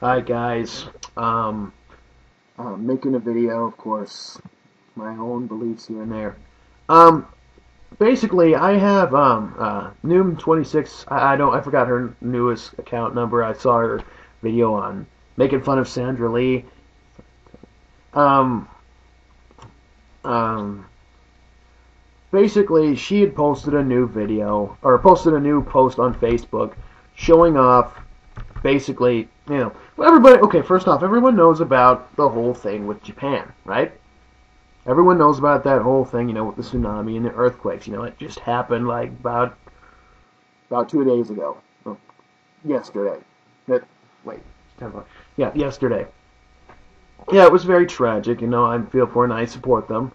Hi guys. Making a video, of course, my own beliefs here and there. Um, Basically, I have Noom26. I forgot her newest account number. I saw her video on making fun of Sandra Lee. Um, um, Basically, she had posted a new video or posted a new post on Facebook showing off basically, well, everybody, okay, first off, everyone knows about the whole thing with Japan, right? Everyone knows about that whole thing, with the tsunami and the earthquakes. It just happened like about 2 days ago. Oh, yesterday. That, wait, 10 o'clock. Yeah, yesterday. Yeah, it was very tragic, I feel for and I support them.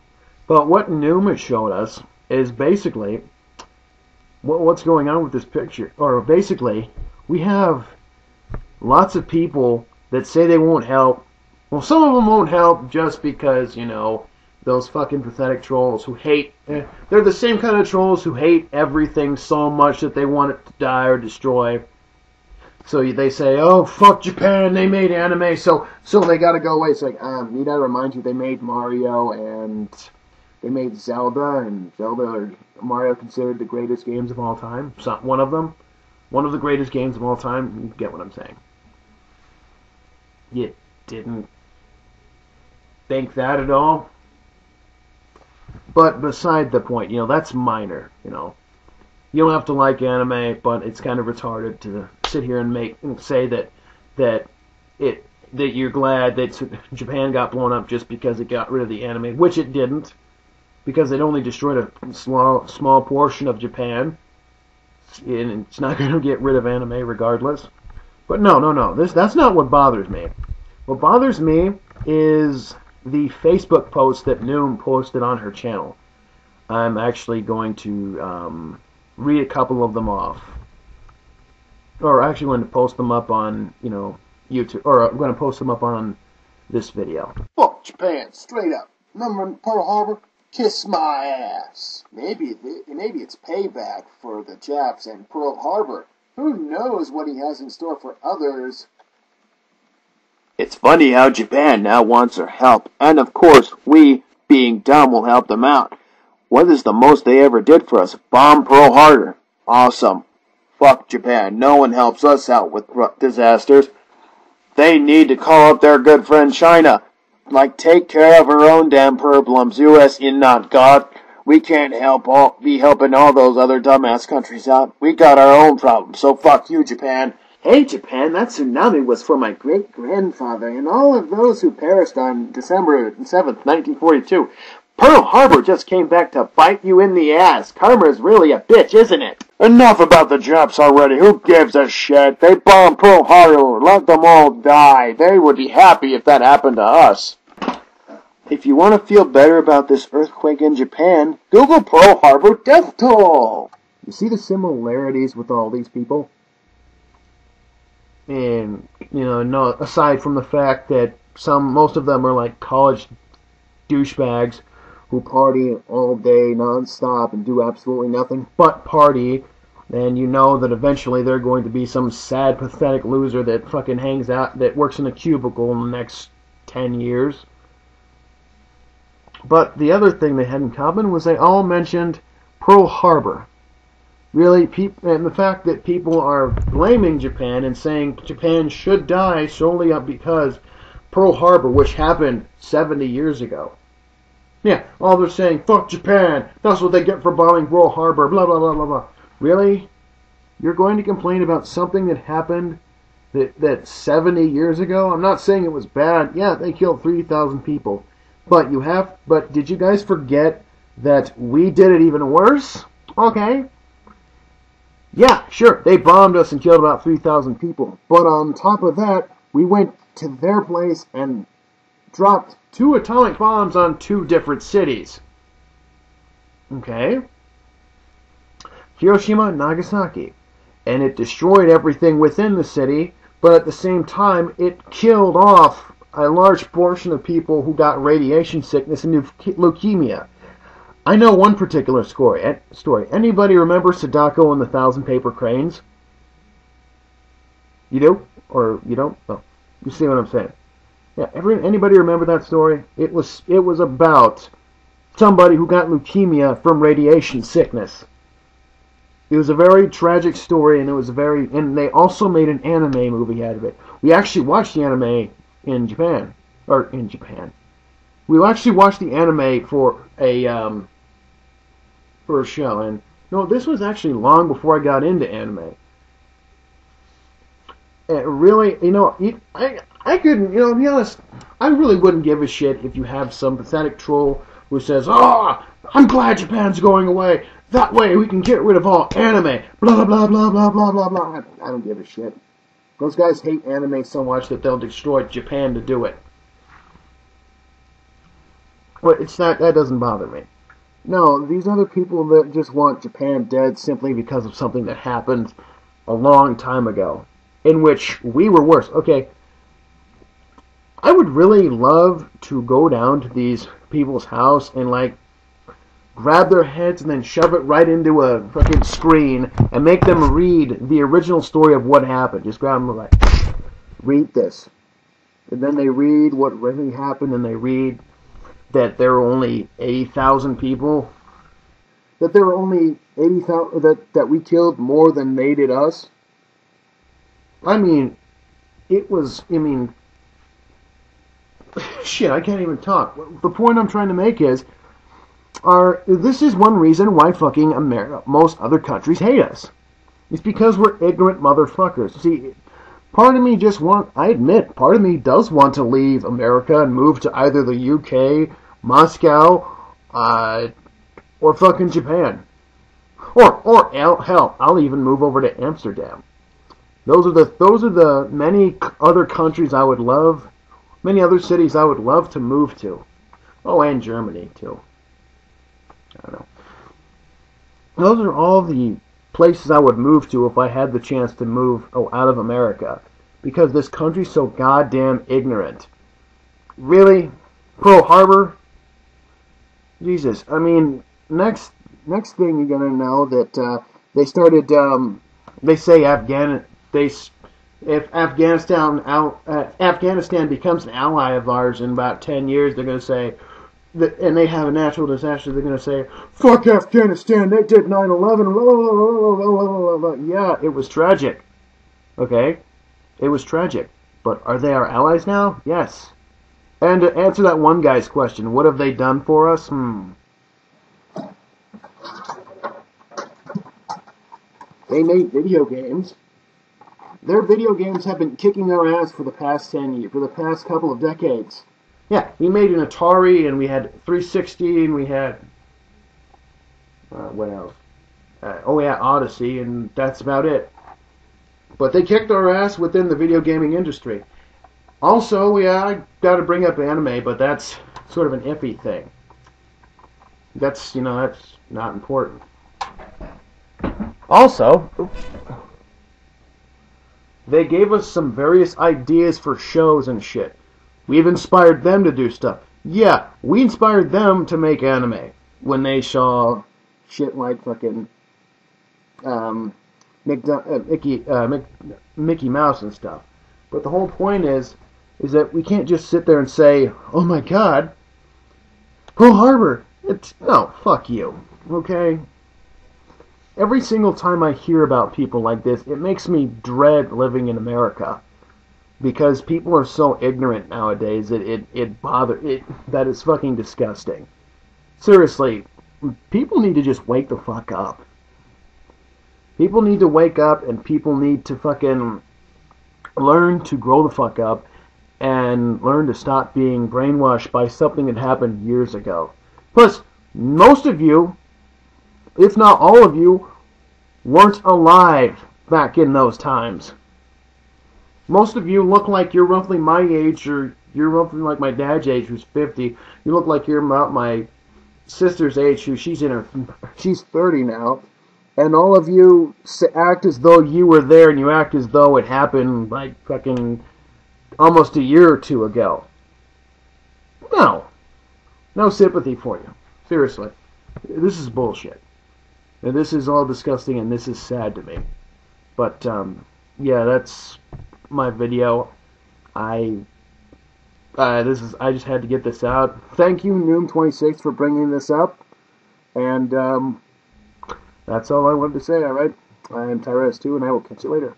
But what Numa showed us is basically what's going on with this picture. Or basically, we have lots of people that say they won't help. Well, some of them won't help just because, those fucking pathetic trolls who hate... they're the same kind of trolls who hate everything so much that they want it to die or destroy. So they say, oh, fuck Japan, they made anime, so they gotta go away. It's like, need I remind you, they made Mario and they made Zelda, and Zelda or Mario considered the greatest games of all time. One of them. One of the greatest games of all time. You get what I'm saying. You didn't think that at all? But beside the point, that's minor, You don't have to like anime, but it's kind of retarded to sit here and say that you're glad that Japan got blown up just because it got rid of the anime, which it didn't, because it only destroyed a small portion of Japan, and it's not going to get rid of anime regardless. But no. That's not what bothers me. What bothers me is the Facebook post that Noom posted on her channel. I'm actually going to read a couple of them off. Or actually going to post them up on, YouTube. Or I'm going to post them up on this video. Fuck Japan, straight up. Remember Pearl Harbor? Kiss my ass. Maybe it's payback for the Japs and Pearl Harbor. Who knows what he has in store for others? It's funny how Japan now wants our help, and of course, we, being dumb, will help them out. What is the most they ever did for us? Bomb Pearl Harbor. Awesome. Fuck Japan. No one helps us out with disasters. They need to call up their good friend China. Take care of our own damn problems. US in not God. We can't be helping all those other dumbass countries out. We got our own problems, so fuck you, Japan. Hey, Japan, that tsunami was for my great-grandfather and all of those who perished on December 7th, 1942. Pearl Harbor just came back to bite you in the ass. Karma's really a bitch, isn't it? Enough about the Japs already. Who gives a shit? They bombed Pearl Harbor. Let them all die. They would be happy if that happened to us. If you want to feel better about this earthquake in Japan, Google Pearl Harbor death toll. You see the similarities with all these people? And, no, aside from the fact that most of them are like college douchebags who party all day nonstop and do absolutely nothing but party, and you know that eventually they're going to be some sad, pathetic loser that fucking hangs out, that works in a cubicle in the next 10 years. But the other thing they had in common was they all mentioned Pearl Harbor. Really, and the fact that people are blaming Japan and saying Japan should die solely because Pearl Harbor, which happened 70 years ago. Yeah, all they're saying, fuck Japan, that's what they get for bombing Pearl Harbor, blah, blah, blah, blah, blah. Really? You're going to complain about something that happened that 70 years ago? I'm not saying it was bad. Yeah, they killed 3,000 people. But did you guys forget that we did it even worse? Okay. Yeah, sure, they bombed us and killed about 3,000 people. But on top of that, we went to their place and dropped 2 atomic bombs on 2 different cities. Okay? Hiroshima and Nagasaki. And it destroyed everything within the city, but at the same time, it killed off a large portion of people who got radiation sickness and leukemia. I know one particular story. Anybody remember Sadako and the 1,000 Paper Cranes? You do? Or you don't? Oh. You see what I'm saying? Yeah, anybody remember that story? It was about somebody who got leukemia from radiation sickness. It was a very tragic story, and and they also made an anime movie out of it. We actually watched the anime in Japan, We actually watched the anime for a show, and no, this was actually long before I got into anime. And really, I couldn't, to be honest, I really wouldn't give a shit if you have some pathetic troll who says, "Oh, I'm glad Japan's going away. That way we can get rid of all anime." Blah blah blah blah blah blah blah. I don't give a shit. Those guys hate anime so much that they'll destroy Japan to do it. But that doesn't bother me. No, these other people that just want Japan dead simply because of something that happened a long time ago, in which we were worse. Okay, I would really love to go down to these people's house and grab their heads and then shove it right into a fucking screen and make them read the original story of what happened. Just grab them and read this. And then they read what really happened, and they read that there were only 80,000 people. That there were only 80,000, that we killed more than they did us. Shit, I can't even talk. The point I'm trying to make is, this is one reason why fucking most other countries hate us. It's because we're ignorant motherfuckers. See, part of me part of me does want to leave America and move to either the UK, Moscow, or fucking Japan. Or hell, I'll even move over to Amsterdam. Those are the many other countries I would love, many other cities I would love to move to. Oh, and Germany too. I don't know. Those are all the places I would move to if I had the chance to move out of America, because this country's so goddamn ignorant. Really? Pearl Harbor? Jesus. I mean, next thing you're gonna know that they started. They say if Afghanistan becomes an ally of ours in about 10 years, they're gonna say. And they have a natural disaster, they're going to say, "Fuck Afghanistan, they did 9/11. Yeah, it was tragic. Okay? It was tragic. But are they our allies now? Yes. And to answer that one guy's question, what have they done for us? They made video games. Their video games have been kicking our ass for the past couple of decades. Yeah, we made an Atari, and we had 360, and we had what else? Odyssey, and that's about it. But they kicked our ass within the video gaming industry. Also, I got to bring up anime, but that's sort of an iffy thing. That's not important. Also, they gave us some various ideas for shows and shit. We've inspired them to do stuff. Yeah, we inspired them to make anime when they saw shit like fucking Mickey Mouse and stuff. But the whole point is that we can't just sit there and say, "Oh my God, Pearl Harbor." No, fuck you. Okay. Every single time I hear about people like this, it makes me dread living in America. Because people are so ignorant nowadays that that is fucking disgusting. Seriously, people need to just wake the fuck up. People need to wake up, and people need to fucking learn to grow the fuck up and learn to stop being brainwashed by something that happened years ago. Plus, most of you, if not all of you, weren't alive back in those times. Most of you look like you're roughly my age, or you're roughly like my dad's age, who's 50. You look like you're about my sister's age, she's 30 now. And all of you act as though you were there, and you act as though it happened like fucking almost a year or two ago. No sympathy for you. Seriously. This is bullshit. And this is all disgusting, and this is sad to me. But, yeah, that's my video. I I just had to get this out. Thank you, Noom26, for bringing this up. And that's all I wanted to say. All right, I am Tyrus 2, and I will catch you later.